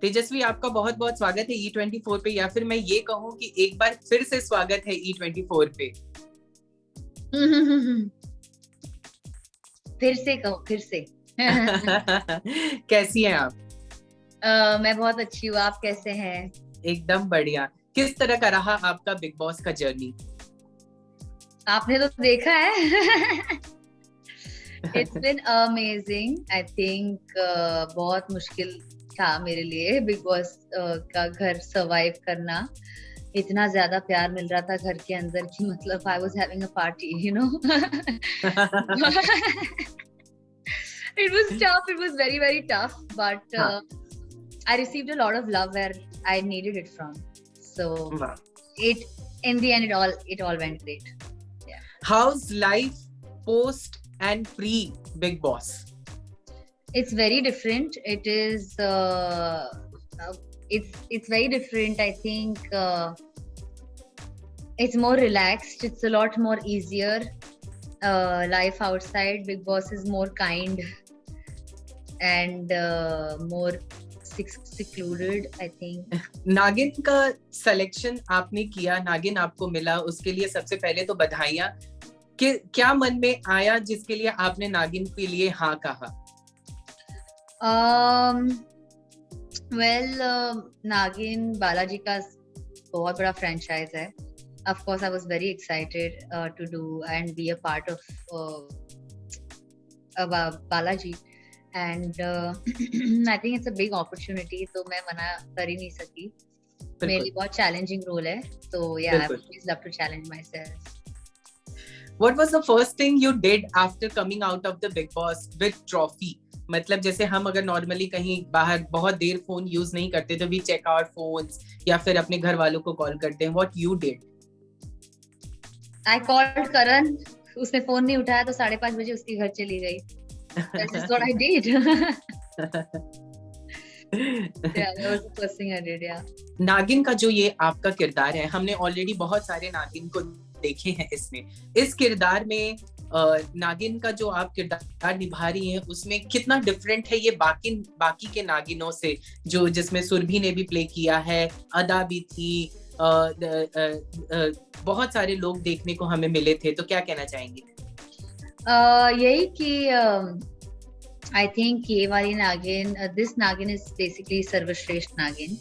तेजस्वी, आपका बहुत बहुत स्वागत है E24 पे, या फिर मैं ये कहूँ कि एक बार फिर से स्वागत है E24 पे। फिर से कहो, फिर से। कैसी हैं आप? मैं बहुत अच्छी हूँ, आप कैसे हैं? एकदम बढ़िया। किस तरह का रहा आपका बिग बॉस का जर्नी? आपने तो देखा है। It's been amazing. I think बहुत मुश्किल था मेरे लिए बिग बॉस का घर सरवाइव करना। इतना ज्यादा प्यार मिल रहा था घर के अंदर कि मतलब I was having a party, you know. It was tough. It was very, very tough. But हाँ, I received a lot of love where I needed it from. So वाह। it, in the end, it all went great. Yeah. How's life post and pre Big Boss? It's very different. It is. It's very different. I think it's more relaxed. It's a lot more easier. Life outside Big Boss is more kind and more secluded, I think. नागिन का selection आपने किया, नागिन आपको मिला, उसके लिए सबसे पहले तो बधाइयां। कि क्या मन में आया जिसके लिए आपने नागिन के लिए हाँ कहा? नागिन बालाजी का बहुत बड़ा फ्रेंचाइज है. Of course, I was very excited to do and be a part of Balaji. And I think it's a big opportunity, तो मैं मना कर ही नहीं सकी. मेरे लिए बहुत challenging role है, तो yeah, I always love to challenge myself. What was the first thing you did after coming out of the Big Boss with trophy? मतलब जैसे हम अगर नॉर्मली कहीं बाहर बहुत देर फोन यूज नहीं करते तो वी चेक आवर फोन्स या फिर अपने घर वालों को कॉल करते हैं. What you did? I called Karan. उसने फोन नहीं उठाया तो 5:30 बजे उसके घर चली गई. That's just what I did. Yeah, that was the first thing I did, yeah. नागिन का जो ये आपका किरदार है, हमने ऑलरेडी बहुत सारे नागिन को देखे हैं इसमें. इस किरदार में नागिन का जो आप किरदार निभा रही हैं उसमें कितना डिफरेंट है ये बाकी के नागिनों से, जो जिसमें सुरभि ने भी प्ले किया है, अदा भी थी, बहुत सारे लोग देखने को हमें मिले थे, तो क्या कहना चाहेंगे? यही कि I think ये वाली नागिन, this नागिन is basically सर्वश्रेष्ठ नागिन.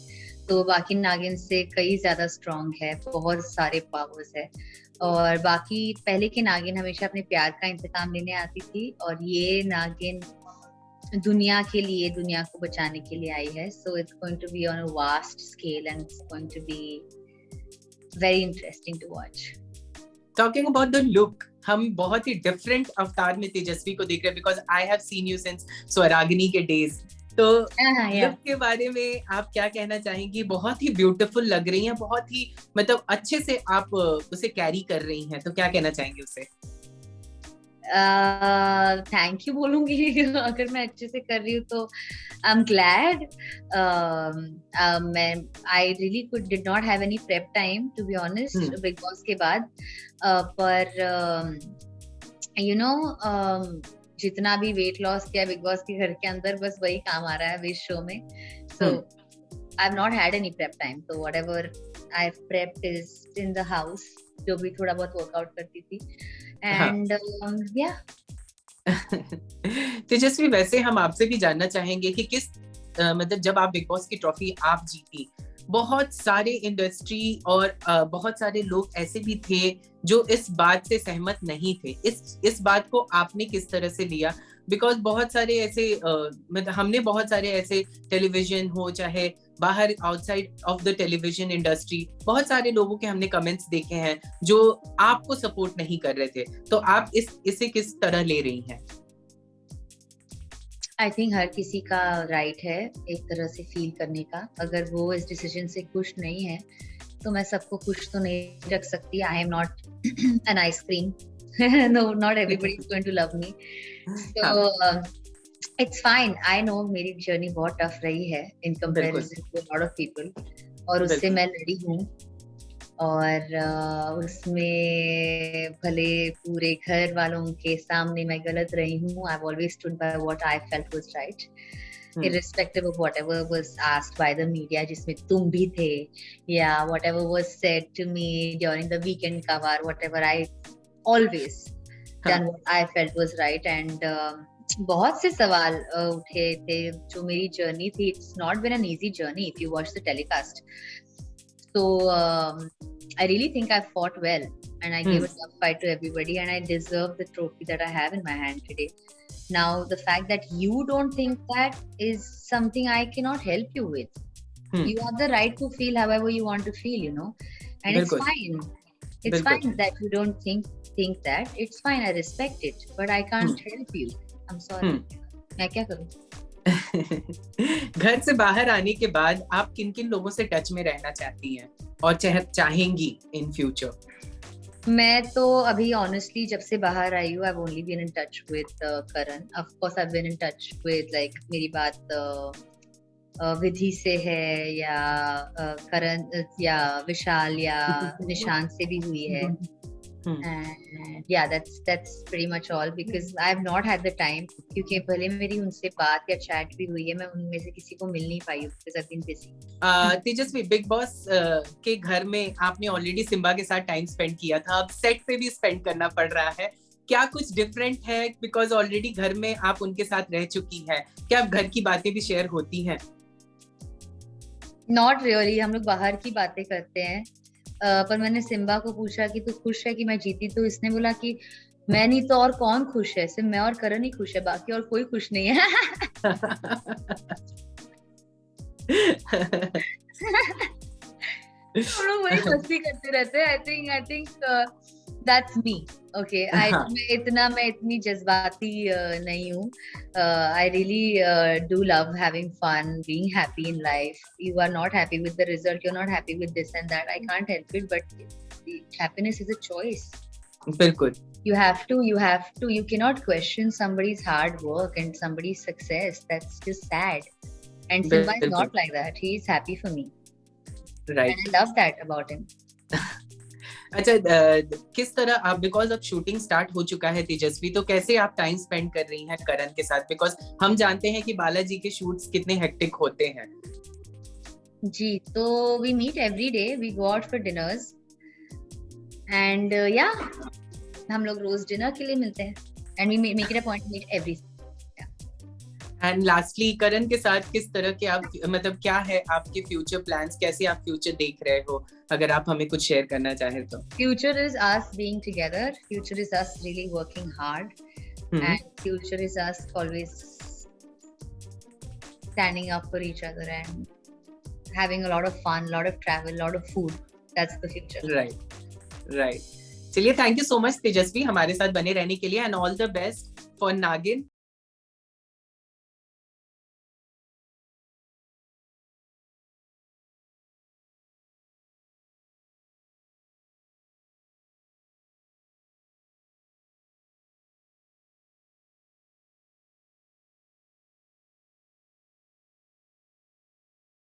तो बाकी नागिन से कई ज्यादा स्ट्रॉन्ग है, बहुत सारे पावर्स है. और बाकी पहले की नागिन हमेशा अपने प्यार का इंतकाम लेने आती थी, और ये नागिन दुनिया के लिए, दुनिया को बचाने के लिए आई है. So it's going to be on a vast scale and it's going to be very interesting to watch. Talking about the look, हम बहुत ही डिफरेंट अवतार में तेजस्वी को देख रहे हैं, because I have seen you since Swaragini के डेज. तो लुक के बारे में आप क्या कहना चाहेंगी? बहुत ही ब्यूटीफुल लग रही हैं, बहुत ही मतलब अच्छे से आप उसे कैरी कर रही हैं, तो क्या कहना चाहेंगे उसे? थैंक यू बोलूंगी. अगर मैं अच्छे से कर रही हूँ तो आई एम ग्लैड. मैं I really did not have any prep time to be honest Bigg Boss के बाद. पर यू नो जितना भी वेट लॉस किया बिग बॉस के घर के अंदर, बस वही काम आ रहा है इस शो में. So I have not had any prep time, तो whatever I have prepped is in the house, जो भी थोड़ा बहुत वर्कआउट करती थी. And yeah. तेजस्वी, वैसे हम आपसे भी जानना चाहेंगे कि किस मतलब जब आप बिग बॉस की ट्रॉफी आप जीती, बहुत सारे इंडस्ट्री और बहुत सारे लोग ऐसे भी थे जो इस बात से सहमत नहीं थे. इस बात को आपने किस तरह से लिया? बिकॉज बहुत सारे ऐसे मतलब हमने बहुत सारे ऐसे टेलीविजन हो चाहे बाहर outside of the television industry, बहुत सारे लोगों के हमने कमेंट्स देखे हैं जो आपको सपोर्ट नहीं कर रहे थे. तो आप इसे किस तरह ले रही हैं? आई थिंक हर किसी का राइट है एक तरह से फील करने का. अगर वो इस डिसीजन से खुश नहीं है तो मैं सबको खुश तो नहीं रख सकती. I am not an ice cream. No, not everybody is going to love me. So it's fine. I know मेरी जर्नी बहुत टफ रही है in comparison to a lot of people, और उससे मैं लड़ी हूँ. और उसमें भले पूरे घर वालों के सामने मैं गलत रही हूँ. I've always stood by what I felt was right. irrespective of whatever was asked by the media जिसमें तुम भी थे, या whatever was said to me during the weekend cover, whatever, I always done what I felt was right. And बहुत से सवाल उठे थे, जो मेरी जर्नी थी, it's not been an easy journey if you watch the telecast. So I really think I fought well, and I gave a tough fight to everybody, and I deserve the trophy that I have in my hand today. Now, the fact that you don't think that is something I cannot help you with. You have the right to feel however you want to feel, you know, and it's fine. It's fine that you don't think that. It's fine. I respect it, but I can't help you. I'm sorry. मैं क्या करूँ? घर से बाहर आने के बाद आप किन-किन लोगों से टच में रहना चाहती हैं और चाहेंगी इन फ्यूचर? मैं तो अभी ऑनेस्टली जब से बाहर आई हूँ, I've only been in touch with Karan. Of course, I've been in touch with, like, मेरी बात विधि से है, या करण या विशाल या निशांत से भी हुई है. And yeah, that's pretty much all, because I've not had the time, क्योंकि भले मेरी उनसे बात या चैट भी हुई है, मैं उनमें से किसी को मिल नहीं पाई हूँ because I've been busy. Tejashwi, big Boss के घर में आपने ऑलरेडी सिम्बा के साथ टाइम स्पेंड किया था, अब सेट पे भी स्पेंड करना पड़ रहा है, क्या कुछ डिफरेंट है? बिकॉज ऑलरेडी घर में आप उनके साथ रह चुकी हैं, क्या अब घर की बातें भी शेयर होती हैं? Not really, हम लोग बाहर की बातें करते हैं. पर मैंने सिम्बा को पूछा कि तू खुश है कि मैं जीती, तो इसने बोला कि मैं नहीं तो और कौन खुश है, सिर्फ मैं और करण ही खुश है, बाकी और कोई खुश नहीं है. हम लोग वही मस्ती करते रहते हैं. I think that's me. Okay, मैं इतनी जज्बाती नहीं हूँ. I really do love having fun, being happy in life. You are not happy with the result, you're not happy with this and that. I can't help it, but happiness is a choice. बिल्कुल. You have to. You cannot question somebody's hard work and somebody's success. That's just sad. And Simba is not like that. He is happy for me. Right. And I love that about him. अच्छा, किस तरह आप, because अब shooting start हो चुका है तेजस्वी, तो कैसे आप टाइम स्पेंड कर रही हैं करण के साथ? बिकॉज हम जानते हैं कि बालाजी के शूट्स कितने हेक्टिक होते हैं. जी, तो we meet every day, we go out for dinners, and yeah, हम लोग रोज डिनर के लिए मिलते हैं, and we make it a point to meet every. And lastly, Karan के साथ किस तरह के आप, मतलब क्या है आपके फ्यूचर प्लान्स, कैसे आप फ्यूचर देख रहे हो, अगर आप हमें कुछ शेयर करना चाहें तो? Future is us being together. Future is us really working hard. And future is us always standing up for each other and having a lot of fun, lot of travel, lot of food. That's the future. Right. चलिए, thank you so much तेजस्वी हमारे साथ बने रहने के लिए, and all the best for नागिन.